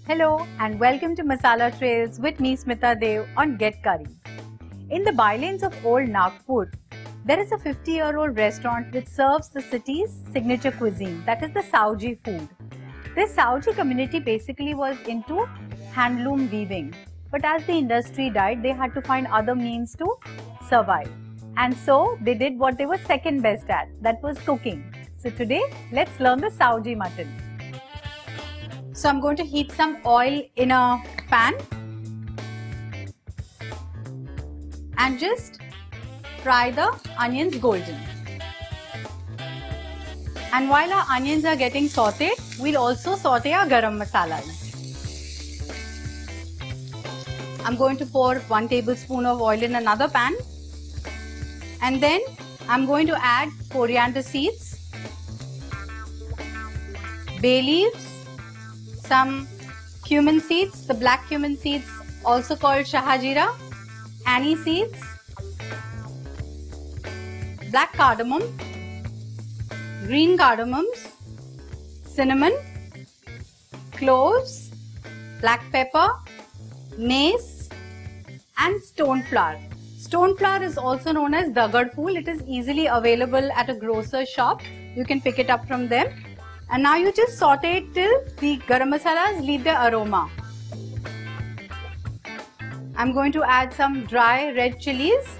Hello and welcome to Masala Trails with me Smita Deo on Get Curried. In the bylanes of old Nagpur, there is a 50-year-old restaurant which serves the city's signature cuisine, that is the Saoji food. This Saoji community basically was into handloom weaving, but as the industry died, they had to find other means to survive. And so they did what they were second best at, that was cooking. So today, let's learn the Saoji mutton. So I'm going to heat some oil in a pan and just fry the onions golden. And while our onions are getting sauteed, we'll also saute our garam masalas. I'm going to pour 1 tablespoon of oil in another pan, and then I'm going to add coriander seeds, bay leaves, some cumin seeds, the black cumin seeds also called shahajira, anise seeds, black cardamom, green cardamoms, cinnamon, cloves, black pepper, mace and stone flour. Stone flour is also known as dagad phool. It is easily available at a grocer's shop. You can pick it up from them. And now you just saute it till the garam masalas leave their aroma. I'm going to add some dry red chilies,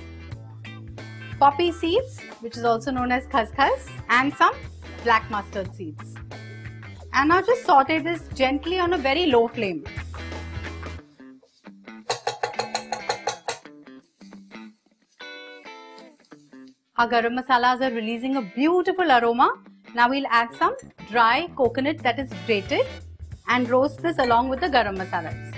poppy seeds, which is also known as khaskhas, and some black mustard seeds. And now just saute this gently on a very low flame. Our garam masalas are releasing a beautiful aroma. Now we'll add some dry coconut that is grated and roast this along with the garam masalas.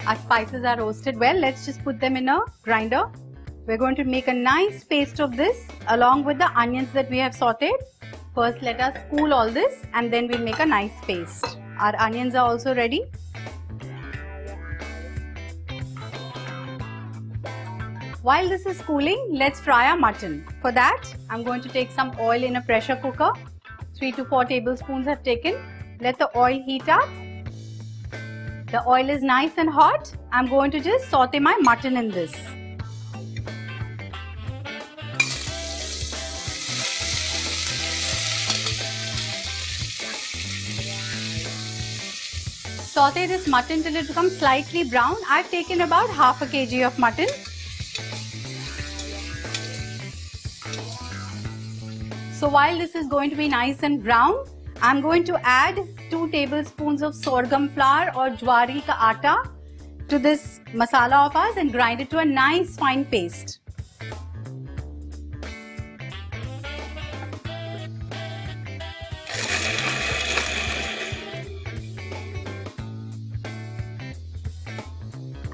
Our spices are roasted well. Let's just put them in a grinder. We're going to make a nice paste of this along with the onions that we have sauteed. First, let us cool all this and then we'll make a nice paste. Our onions are also ready. While this is cooling, let's fry our mutton. For that, I'm going to take some oil in a pressure cooker. 3 to 4 tablespoons have taken. Let the oil heat up. The oil is nice and hot. I'm going to just saute my mutton in this. Saute this mutton till it becomes slightly brown. I've taken about half a kg of mutton. So while this is going to be nice and brown, I'm going to add 2 tablespoons of sorghum flour or jwari ka atta to this masala of ours and grind it to a nice fine paste.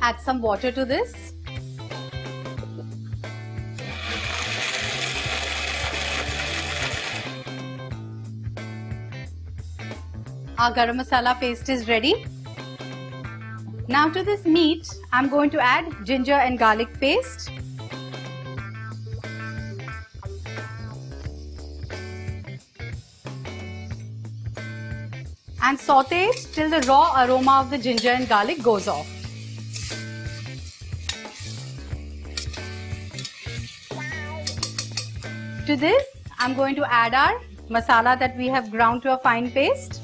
Add some water to this. Our garam masala paste is ready. Now to this meat, I'm going to add ginger and garlic paste. And saute it till the raw aroma of the ginger and garlic goes off. To this, I'm going to add our masala that we have ground to a fine paste.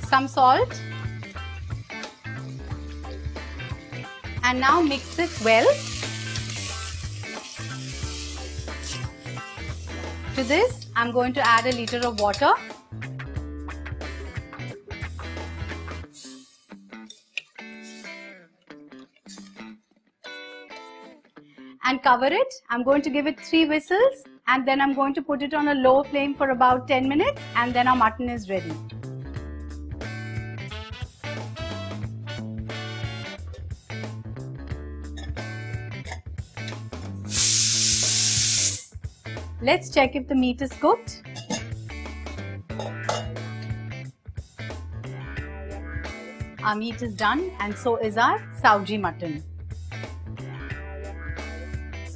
Some salt, and now mix this well. To this, I'm going to add a liter of water. And cover it. I'm going to give it 3 whistles and then I'm going to put it on a low flame for about 10 minutes and then our mutton is ready. Let's check if the meat is cooked. Our meat is done and so is our Saoji mutton.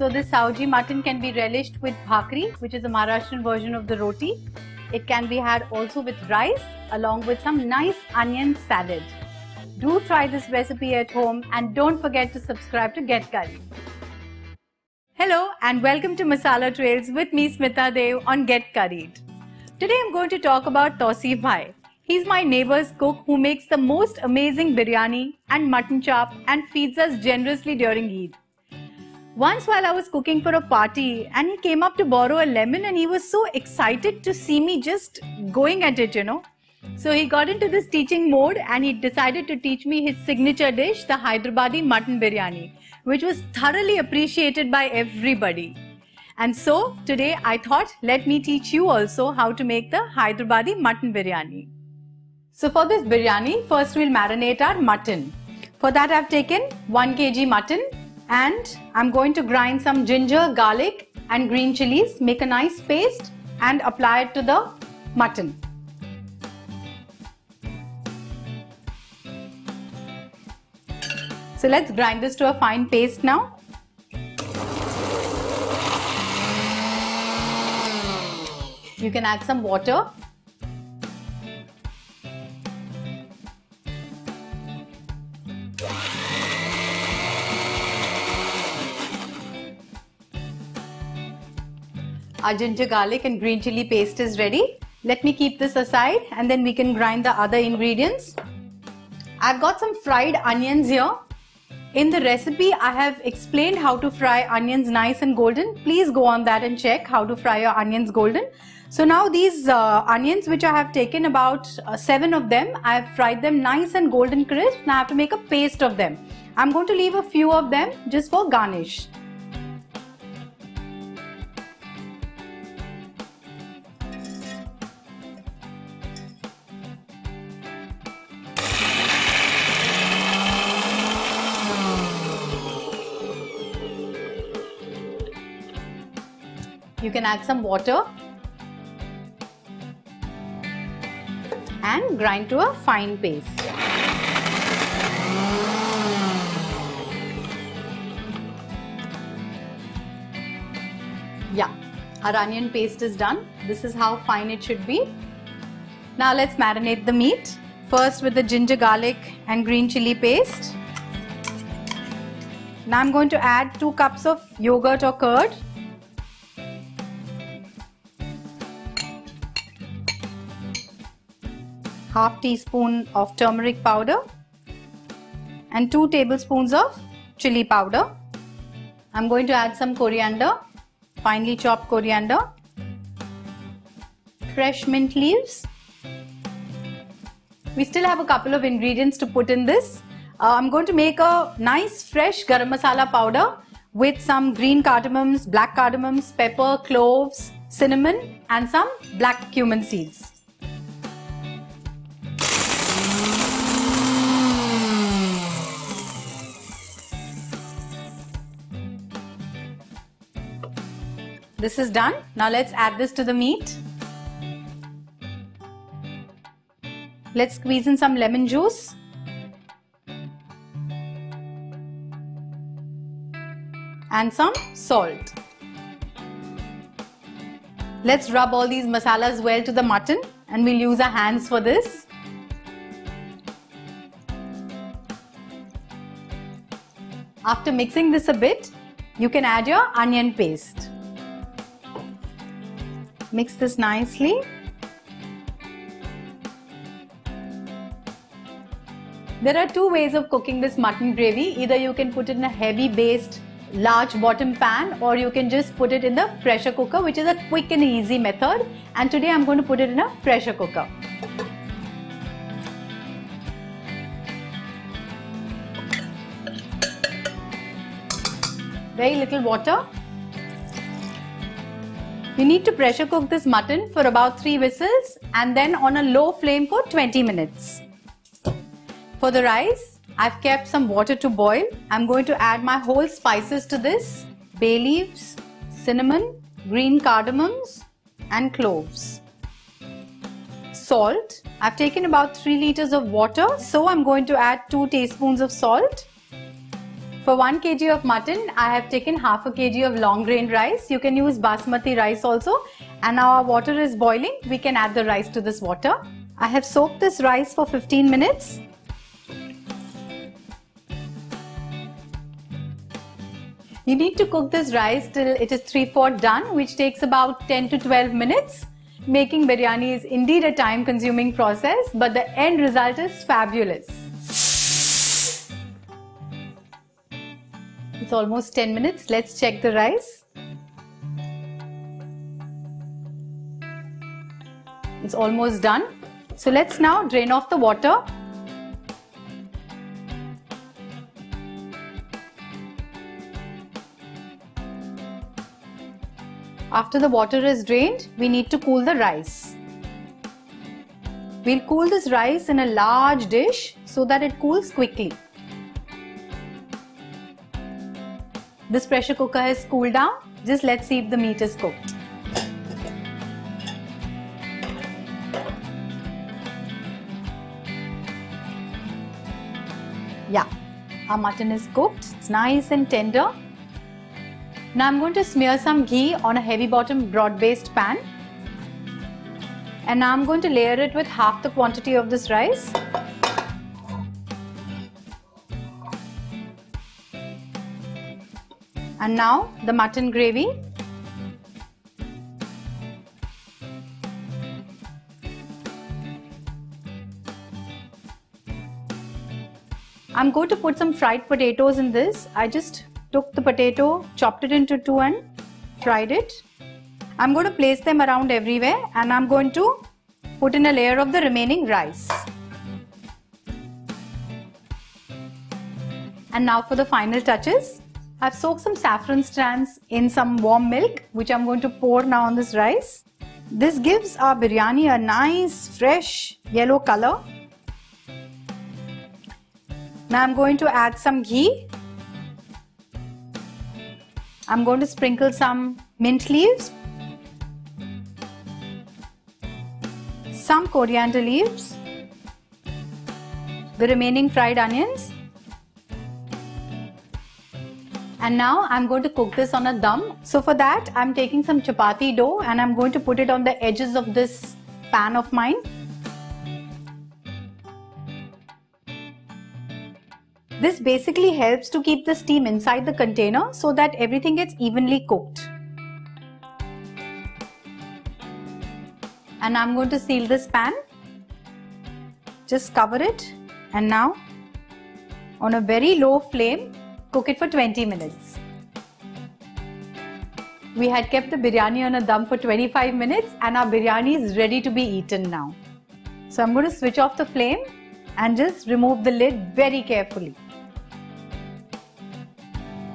So this Saoji mutton can be relished with bhakri, which is a Maharashtrian version of the roti. It can be had also with rice along with some nice onion salad. Do try this recipe at home and don't forget to subscribe to Get Curried. Hello and welcome to Masala Trails with me Smita Deo on Get Curried. Today I'm going to talk about Tausif Bhai. He's my neighbor's cook who makes the most amazing biryani and mutton chop and feeds us generously during Eid. Once while I was cooking for a party and he came up to borrow a lemon and he was so excited to see me just going at it, So he got into this teaching mode and he decided to teach me his signature dish, the Hyderabadi mutton biryani, which was thoroughly appreciated by everybody. And so today I thought, let me teach you also how to make the Hyderabadi mutton biryani. So for this biryani, first we'll marinate our mutton. For that I've taken 1 kg mutton and I'm going to grind some ginger, garlic and green chilies, make a nice paste and apply it to the mutton. So let's grind this to a fine paste now. You can add some water. Our ginger, garlic and green chili paste is ready. Let me keep this aside and then we can grind the other ingredients. I've got some fried onions here. In the recipe, I have explained how to fry onions nice and golden. Please go on that and check how to fry your onions golden. So now these onions, which I have taken about 7 of them, I have fried them nice and golden crisp. Now I have to make a paste of them. I'm going to leave a few of them just for garnish. You can add some water and grind to a fine paste. Yeah, our onion paste is done. This is how fine it should be. Now let's marinate the meat. First with the ginger, garlic and green chili paste. Now I'm going to add 2 cups of yogurt or curd. Half teaspoon of turmeric powder and 2 tablespoons of chili powder. I'm going to add some coriander, finely chopped coriander, fresh mint leaves. We still have a couple of ingredients to put in this. I'm going to make a nice fresh garam masala powder with some green cardamoms, black cardamoms, pepper, cloves, cinnamon and some black cumin seeds. This is done. Now let's add this to the meat. Let's squeeze in some lemon juice. And some salt. Let's rub all these masalas well to the mutton and we'll use our hands for this. After mixing this a bit, you can add your onion paste. Mix this nicely. There are 2 ways of cooking this mutton gravy. Either you can put it in a heavy based large bottom pan or you can just put it in the pressure cooker, which is a quick and easy method. And today I'm going to put it in a pressure cooker. Very little water. You need to pressure cook this mutton for about 3 whistles and then on a low flame for 20 minutes. For the rice, I've kept some water to boil. I'm going to add my whole spices to this: bay leaves, cinnamon, green cardamoms and cloves. Salt. I've taken about 3 liters of water, so I'm going to add 2 teaspoons of salt. For 1 kg of mutton, I have taken half a kg of long grain rice. You can use basmati rice also. And now our water is boiling. We can add the rice to this water. I have soaked this rice for 15 minutes. You need to cook this rice till it is 3/4 done, which takes about 10 to 12 minutes. Making biryani is indeed a time-consuming process, but the end result is fabulous. It's almost 10 minutes. Let's check the rice. It's almost done. So let's now drain off the water. After the water is drained, we need to cool the rice. We'll cool this rice in a large dish so that it cools quickly. This pressure cooker has cooled down. Just let's see if the meat is cooked. Yeah, our mutton is cooked. It's nice and tender. Now I'm going to smear some ghee on a heavy bottom broad based pan. And now I'm going to layer it with half the quantity of this rice. And now the mutton gravy. I'm going to put some fried potatoes in this. I just took the potato, chopped it into two and fried it. I'm going to place them around everywhere and I'm going to put in a layer of the remaining rice. And now for the final touches. I've soaked some saffron strands in some warm milk, which I'm going to pour now on this rice. This gives our biryani a nice fresh yellow color. Now I'm going to add some ghee. I'm going to sprinkle some mint leaves, some coriander leaves, the remaining fried onions. And now I'm going to cook this on a dum. So for that, I'm taking some chapati dough and I'm going to put it on the edges of this pan of mine. This basically helps to keep the steam inside the container so that everything gets evenly cooked. And I'm going to seal this pan. Just cover it and now on a very low flame, cook it for 20 minutes. We had kept the biryani on a dum for 25 minutes and our biryani is ready to be eaten now. So I'm going to switch off the flame and just remove the lid very carefully.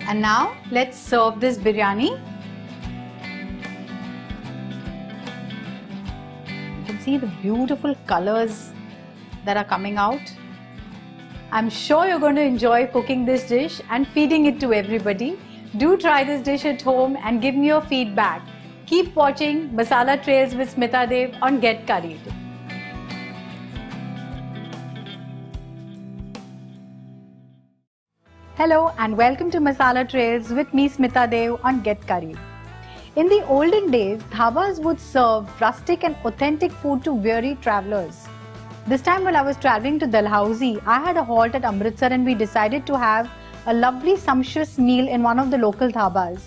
And now let's serve this biryani. You can see the beautiful colors that are coming out. I'm sure you're going to enjoy cooking this dish and feeding it to everybody. Do try this dish at home and give me your feedback. Keep watching Masala Trails with Smita Deo on Get Curried. Hello and welcome to Masala Trails with me Smita Deo on Get Curried. In the olden days, dhabas would serve rustic and authentic food to weary travellers. This time while I was travelling to Dalhousie, I had a halt at Amritsar and we decided to have a lovely sumptuous meal in one of the local dhabas.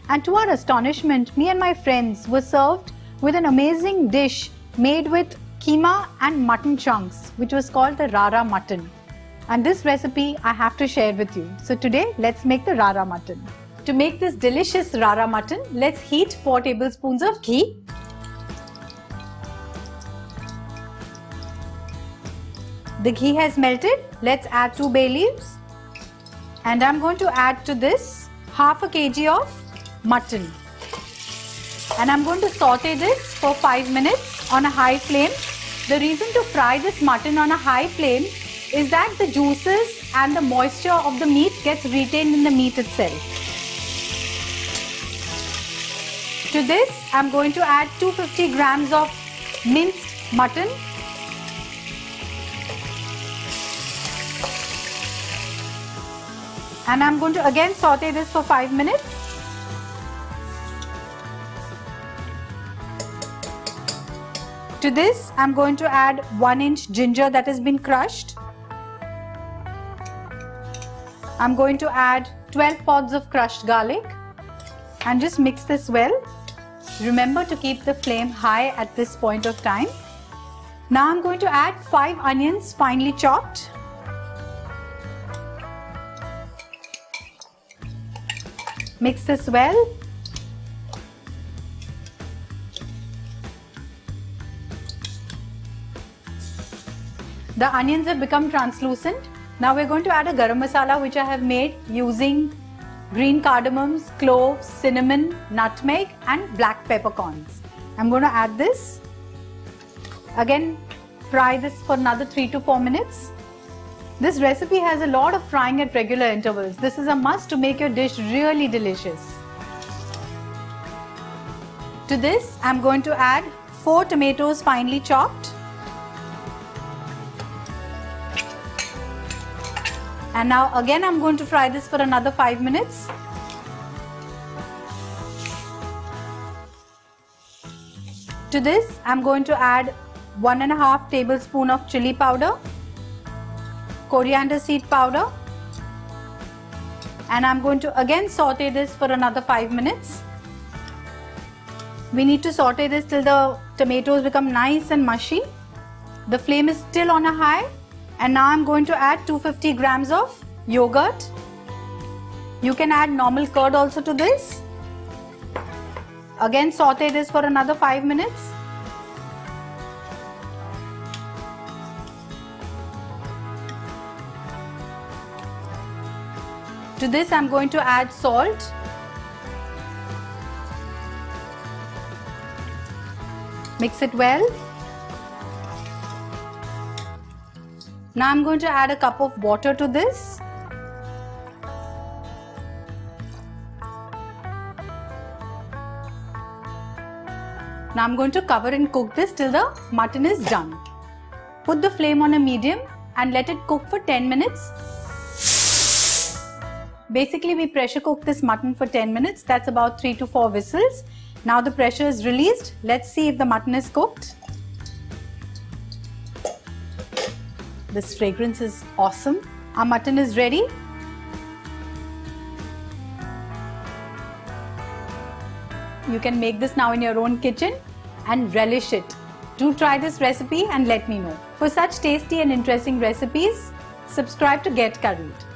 And to our astonishment, me and my friends were served with an amazing dish made with keema and mutton chunks, which was called the Rara mutton. And this recipe I have to share with you. So today, let's make the Rara mutton. To make this delicious Rara mutton, let's heat 4 tablespoons of ghee. The ghee has melted. Let's add 2 bay leaves. And I'm going to add to this half a kg of mutton. And I'm going to saute this for 5 minutes on a high flame. The reason to fry this mutton on a high flame is that the juices and the moisture of the meat gets retained in the meat itself. To this, I'm going to add 250 grams of minced mutton. And I'm going to again saute this for 5 minutes. To this, I'm going to add 1-inch ginger that has been crushed. I'm going to add 12 pods of crushed garlic and just mix this well. Remember to keep the flame high at this point of time. Now I'm going to add 5 onions finely chopped. Mix this well. The onions have become translucent. Now we're going to add a garam masala which I have made using green cardamoms, cloves, cinnamon, nutmeg and black peppercorns. I'm going to add this. Again, fry this for another 3 to 4 minutes. This recipe has a lot of frying at regular intervals. This is a must to make your dish really delicious. To this, I'm going to add 4 tomatoes finely chopped. And now again I'm going to fry this for another 5 minutes. To this I'm going to add 1.5 tablespoon of chili powder, coriander seed powder, and I'm going to again saute this for another 5 minutes. We need to saute this till the tomatoes become nice and mushy. The flame is still on a high. And now I'm going to add 250 grams of yogurt. You can add normal curd also to this. Again saute this for another 5 minutes. To this I'm going to add salt. Mix it well. Now I'm going to add a cup of water to this. Now I'm going to cover and cook this till the mutton is done. Put the flame on a medium and let it cook for 10 minutes. Basically we pressure cook this mutton for 10 minutes. That's about 3 to 4 whistles. Now the pressure is released. Let's see if the mutton is cooked. This fragrance is awesome. Our mutton is ready. You can make this now in your own kitchen and relish it. Do try this recipe and let me know. For such tasty and interesting recipes, subscribe to Get Curried.